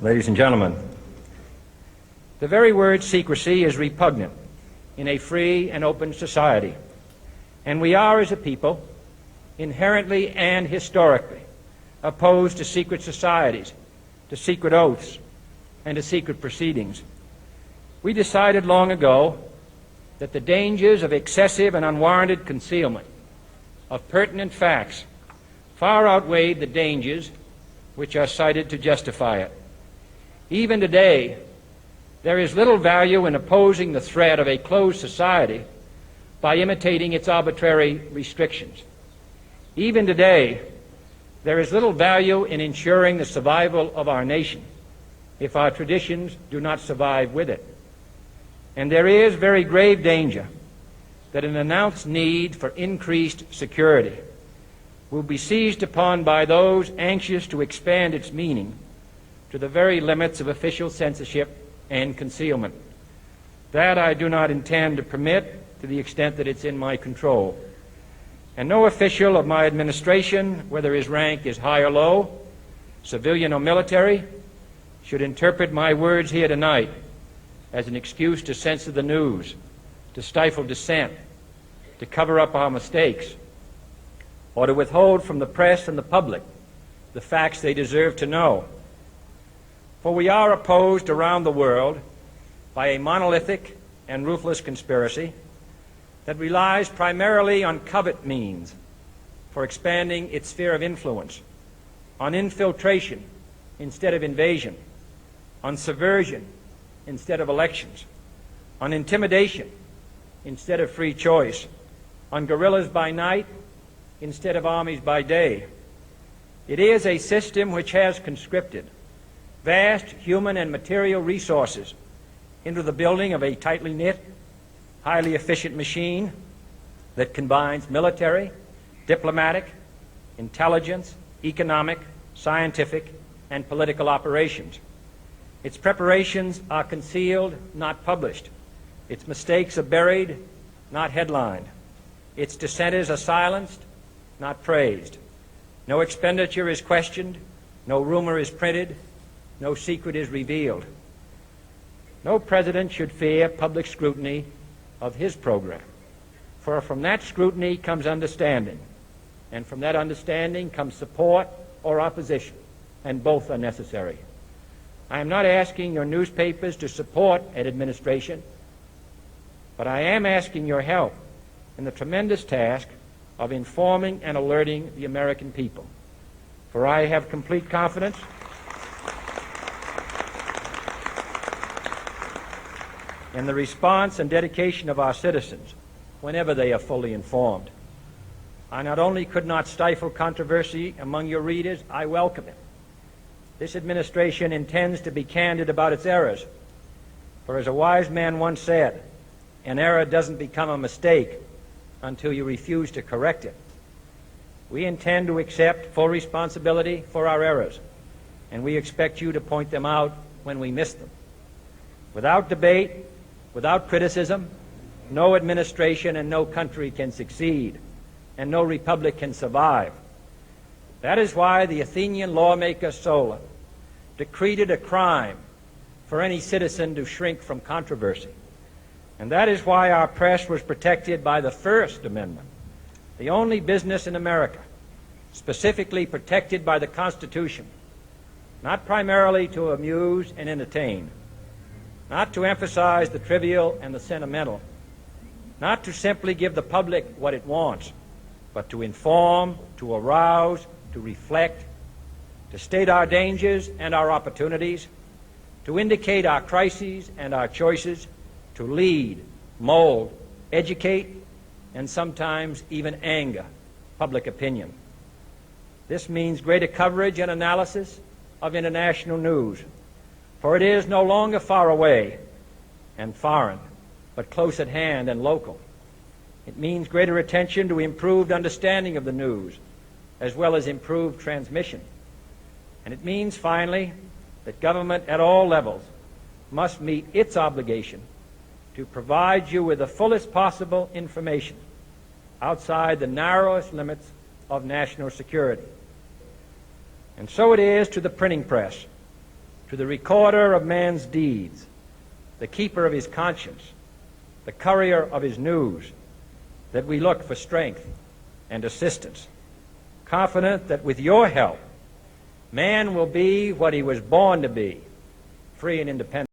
Ladies and gentlemen, the very word secrecy is repugnant in a free and open society, and we are, as a people, inherently and historically opposed to secret societies, to secret oaths, and to secret proceedings. We decided long ago that the dangers of excessive and unwarranted concealment of pertinent facts far outweighed the dangers which are cited to justify it. Even today, there is little value in opposing the threat of a closed society by imitating its arbitrary restrictions. Even today, there is little value in ensuring the survival of our nation if our traditions do not survive with it. And there is very grave danger that an announced need for increased security will be seized upon by those anxious to expand its meaning to the very limits of official censorship and concealment. That I do not intend to permit to the extent that it's in my control. And no official of my administration, whether his rank is high or low, civilian or military, should interpret my words here tonight as an excuse to censor the news, to stifle dissent, to cover up our mistakes, or to withhold from the press and the public the facts they deserve to know. For we are opposed around the world by a monolithic and ruthless conspiracy that relies primarily on covert means for expanding its sphere of influence, on infiltration instead of invasion, on subversion instead of elections, on intimidation instead of free choice, on guerrillas by night instead of armies by day. It is a system which has conscripted vast human and material resources into the building of a tightly knit, highly efficient machine that combines military, diplomatic, intelligence, economic, scientific, and political operations. Its preparations are concealed, not published. Its mistakes are buried, not headlined. Its dissenters are silenced, not praised. No expenditure is questioned, no rumor is printed, no secret is revealed. No president should fear public scrutiny of his program, for from that scrutiny comes understanding, and from that understanding comes support or opposition, and both are necessary. I am not asking your newspapers to support an administration, but I am asking your help in the tremendous task of informing and alerting the American people. For I have complete confidence in the response and dedication of our citizens whenever they are fully informed. I not only could not stifle controversy among your readers, I welcome it. This administration intends to be candid about its errors. For as a wise man once said, an error doesn't become a mistake until you refuse to correct it. We intend to accept full responsibility for our errors, and we expect you to point them out when we miss them. Without debate, without criticism, no administration and no country can succeed, and no republic can survive. That is why the Athenian lawmaker Solon decreed it a crime for any citizen to shrink from controversy. And that is why our press was protected by the First Amendment, the only business in America specifically protected by the Constitution, not primarily to amuse and entertain, not to emphasize the trivial and the sentimental, not to simply give the public what it wants, but to inform, to arouse, to reflect, to state our dangers and our opportunities, to indicate our crises and our choices, to lead, mold, educate, and sometimes even anger public opinion. This means greater coverage and analysis of international news, for it is no longer far away and foreign, but close at hand and local. It means greater attention to improved understanding of the news, as well as improved transmission. And it means, finally, that government at all levels must meet its obligation to provide you with the fullest possible information outside the narrowest limits of national security. And so it is to the printing press, to the recorder of man's deeds, the keeper of his conscience, the courier of his news, that we look for strength and assistance, confident that with your help, man will be what he was born to be, free and independent.